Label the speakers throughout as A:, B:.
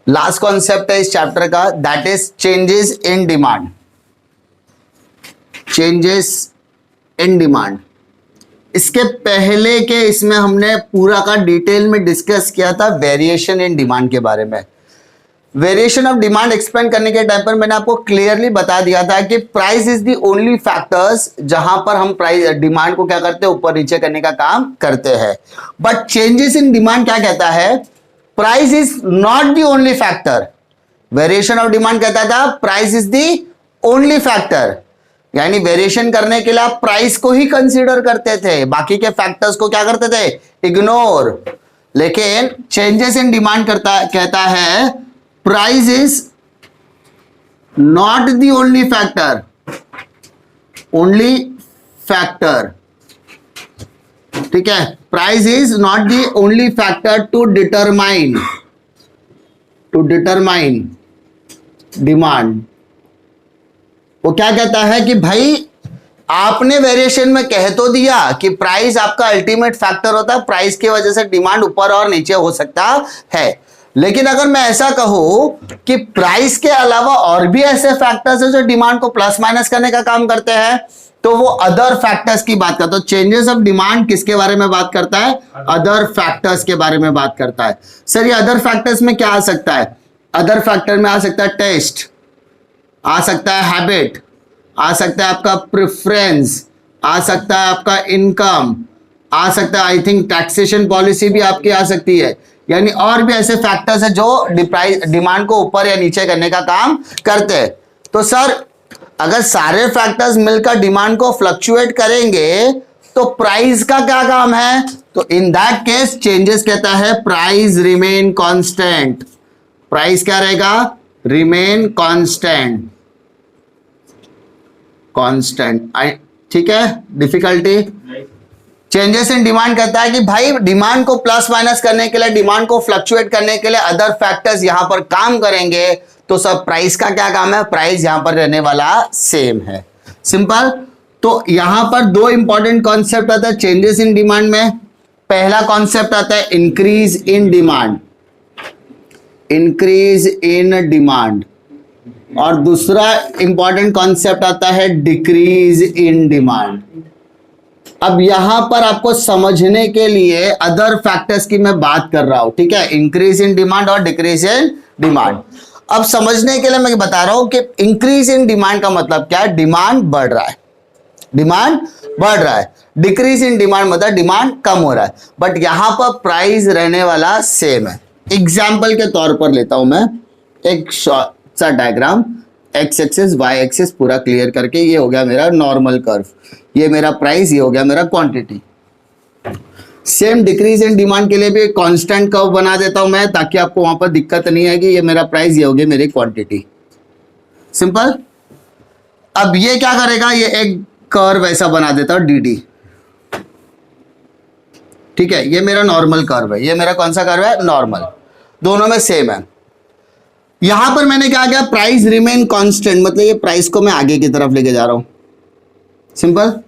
A: Last concept है इस chapter का, that is changes in demand. Changes in demand, इसके पहले के इसमें हमने पूरा का डिटेल में डिस्कस किया था वेरिएशन इन डिमांड के बारे में। वेरिएशन ऑफ डिमांड एक्सप्लेन करने के टाइम पर मैंने आपको क्लियरली बता दिया था कि price is the only factors जहां पर हम प्राइस डिमांड को क्या करते हैं, ऊपर नीचे करने का काम करते हैं। बट चेंजेस इन डिमांड क्या कहता है, price is not the only factor. Variation of demand कहता था price is the only factor, यानी वेरिएशन करने के लिए आप प्राइस को ही कंसीडर करते थे, बाकी के फैक्टर्स को क्या करते थे, इग्नोर। लेकिन चेंजेस इन डिमांड कहता है price is not the only factor, only factor, ठीक है। Price is not the only factor to determine demand. वो क्या कहता है कि भाई आपने वेरिएशन में कह तो दिया कि प्राइस आपका अल्टीमेट फैक्टर होता है, प्राइस की वजह से डिमांड ऊपर और नीचे हो सकता है, लेकिन अगर मैं ऐसा कहूं कि प्राइस के अलावा और भी ऐसे फैक्टर्स हैं जो डिमांड को प्लस माइनस करने का काम करते हैं, तो वो अदर फैक्टर्स की बात करता है। तो चेंजेस ऑफ डिमांड किसके बारे में बात करता है, अदर फैक्टर्स के बारे में बात करता है। सर ये अदर फैक्टर्स में क्या आ सकता है, अदर फैक्टर में आ सकता है टेस्ट, आ सकता है हैबिट, आ सकता है आपका प्रेफरेंस, आ सकता है आपका इनकम, आ सकता है आई थिंक टैक्सेशन पॉलिसी भी आपकी आ सकती है, यानी और भी ऐसे फैक्टर्स है जो डिमांड को ऊपर या नीचे करने का काम करते हैं। तो सर अगर सारे फैक्टर्स मिलकर डिमांड को फ्लक्चुएट करेंगे तो प्राइस का क्या काम है, तो इन दैट केस चेंजेस कहता है प्राइस रिमेन कांस्टेंट। प्राइस क्या रहेगा, रिमेन कांस्टेंट, ठीक है। डिफिकल्टी, चेंजेस इन डिमांड कहता है कि भाई डिमांड को प्लस माइनस करने के लिए, डिमांड को फ्लक्चुएट करने के लिए अदर फैक्टर्स यहां पर काम करेंगे, तो सब प्राइस का क्या काम है, प्राइस यहां पर रहने वाला सेम है, सिंपल। तो यहां पर दो इंपॉर्टेंट कॉन्सेप्ट आता है चेंजेस इन डिमांड में। पहला कॉन्सेप्ट आता है increase in demand, increase in demand, और दूसरा इंपॉर्टेंट कॉन्सेप्ट आता है डिक्रीज इन डिमांड। अब यहां पर आपको समझने के लिए अदर फैक्टर्स की मैं बात कर रहा हूं, ठीक है, इंक्रीज इन डिमांड और डिक्रीज इन डिमांड। अब समझने के लिए मैं बता रहा हूं कि इंक्रीज इन डिमांड का मतलब क्या है, डिमांड बढ़ रहा है, डिमांड बढ़ रहा है। डिक्रीज इन डिमांड मतलब डिमांड कम हो रहा है, बट यहां पर प्राइस रहने वाला सेम है। एग्जाम्पल के तौर पर लेता हूं मैं एक सा diagram, X axis Y axis पूरा क्लियर करके, ये हो गया मेरा नॉर्मल कर्व, ये मेरा प्राइस, ये हो गया मेरा quantity. Same decrease in demand के लिए भी कांस्टेंट कर्व बना देता हूं मैं, ताकि आपको वहां पर दिक्कत नहीं आएगी। ये मेरा प्राइस, ये हो गया मेरी क्वांटिटी, सिंपल। अब ये क्या करेगा, ये एक कर्व ऐसा बना देता हूं डी, ठीक है। ये मेरा नॉर्मल कर्व है, ये मेरा कौन सा कर्व है, नॉर्मल, दोनों में सेम है। यहां पर मैंने क्या किया, प्राइस रिमेन कांस्टेंट, मतलब ये प्राइस को मैं आगे की तरफ लेके जा रहा हूं, सिंपल।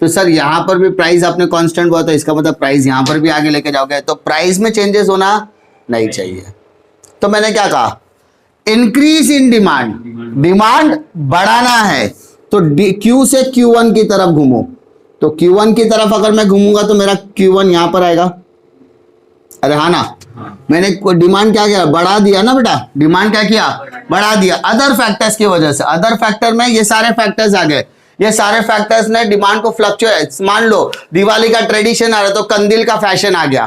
A: तो सर यहां पर भी प्राइस आपने कांस्टेंट बोला, तो इसका मतलब प्राइस यहां पर भी आगे लेके जाओगे, तो प्राइस में चेंजेस होना नहीं चाहिए। तो मैंने क्या कहा, इंक्रीज इन डिमांड, डिमांड बढ़ाना है, तो Q से Q1 की तरफ घूमो। तो Q1 की तरफ अगर मैं घूमूंगा तो मेरा Q1 यहां पर आएगा, अरे हाँ ना, मैंने डिमांड क्या किया, बढ़ा दिया ना बेटा, डिमांड क्या किया, बढ़ा दिया अदर फैक्टर्स की वजह से। अदर फैक्टर में ये सारे फैक्टर्स आ गए, ये सारे फैक्टर्स ने डिमांड को फ्लक्चुएट, मान लो दिवाली का ट्रेडिशन आ रहा है तो कंदील का फैशन आ गया,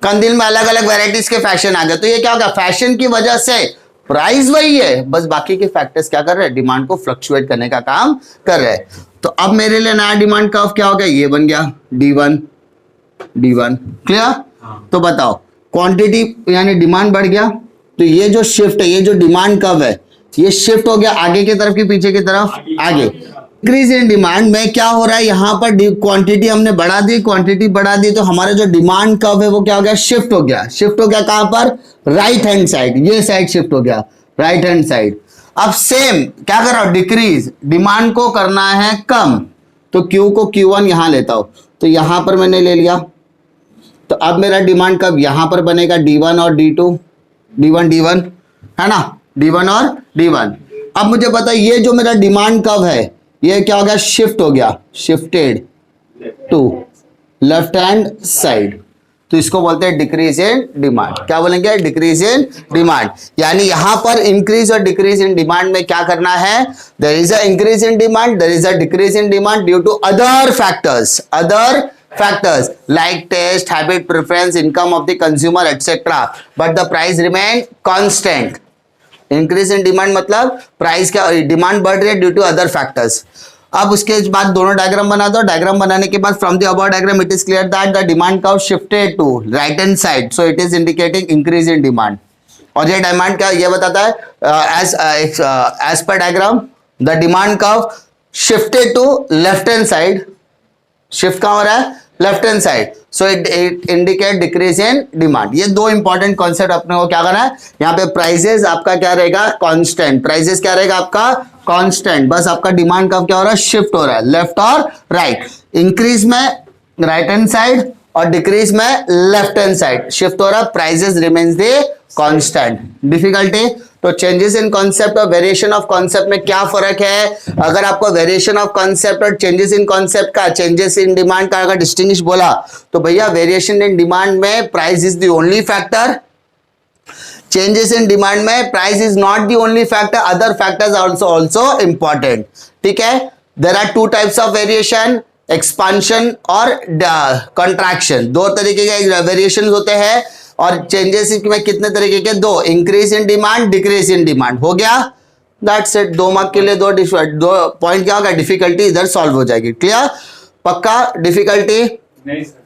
A: कंदील में अलग अलग वेराइटीज के फैशन आ गए, तो ये क्या होगा, फैशन की वजह से प्राइस वही है, बस बाकी के फैक्टर्स क्या कर रहे हैं, डिमांड को फ्लक्चुएट करने का काम कर रहे हैं। तो अब मेरे लिए नया डिमांड कर्व क्या हो गया, ये बन गया D1, क्लियर। तो बताओ क्वांटिटी यानी डिमांड बढ़ गया, तो ये जो शिफ्ट है, ये जो डिमांड कर्व है, ये शिफ्ट हो गया आगे की तरफ की पीछे की तरफ, आगे। इंक्रीज इन डिमांड में क्या हो रहा है, यहां पर क्वांटिटी हमने बढ़ा दी, क्वांटिटी बढ़ा दी, तो हमारा जो डिमांड कर्व है वो क्या हो गया, शिफ्ट हो गया। शिफ्ट हो गया कहां पर, राइट हैंड साइड, ये साइड शिफ्ट हो गया, राइट हैंड साइड। अब सेम क्या कर रहा हूं, डिक्रीज, डिमांड को करना है कम, तो Q को Q1 यहां लेता हूं, तो यहां पर मैंने ले लिया, तो अब मेरा डिमांड कब यहां पर बनेगा, D1 और D2, D1 है ना, D1 और D1। अब मुझे पता है ये जो मेरा डिमांड कर्व है ये क्या हो गया, शिफ्ट हो गया, shifted to left hand side, तो इसको बोलते हैं डिक्रीज इन डिमांड। क्या बोलेंगे, डिक्रीज इन डिमांड। यानी यहां पर इंक्रीज और डिक्रीज इन डिमांड में क्या करना है, there is a increase in demand, there is a decrease in demand due to other factors like taste, habit, preference, income of the consumer, etc. But the price remain constant. Increase in demand मतलब price क्या, demand बढ़ रही है due to other factors. अब उसके बाद दोनों diagram बना दो। डायग्राम बनाने के बाद from the above diagram it is clear that the demand curve shifted to right hand side, so it is indicating increase in demand. और ये डिमांड क्या ये बताता है, as per diagram the demand curve shifted to left hand side, shift कहां हो रहा है, left hand side, so it indicate decrease in demand. ये दो इंपॉर्टेंट कॉन्सेप्ट अपने को क्या करना है, यहाँ पे प्राइसेस आपका क्या रहेगा, कांस्टेंट, प्राइसेस क्या रहेगा आपका कांस्टेंट, बस आपका डिमांड कब क्या हो रहा है, शिफ्ट हो रहा है लेफ्ट और राइट, इंक्रीज में राइट हैंड साइड और डिक्रीज में लेफ्ट हैंड साइड शिफ्ट हो रहा है, prices remains the constant. Difficulty तो चेंजेस इन कॉन्सेप्ट और वेरिएशन ऑफ कॉन्सेप्ट में क्या फर्क है। अगर आपको वेरिएशन ऑफ कॉन्सेप्ट और चेंजेस इन कॉन्सेप्ट का, चेंजेस इन डिमांड का अगर डिस्टिंग्विश बोला तो भैया वेरिएशन इन डिमांड में price is the only factor, changes in demand में price is not the only factor, other factors also important. ठीक है, there are two types of variation, expansion और कंट्रैक्शन, दो तरीके के वेरिएशन होते हैं। और चेंजेस में कितने तरीके के, दो, increase in demand, decrease in demand, हो गया, दैट्स इट। 2 मार्क के लिए दो पॉइंट क्या होगा, डिफिकल्टी इधर सॉल्व हो जाएगी। क्लियर, पक्का डिफिकल्टी
B: नहीं सर।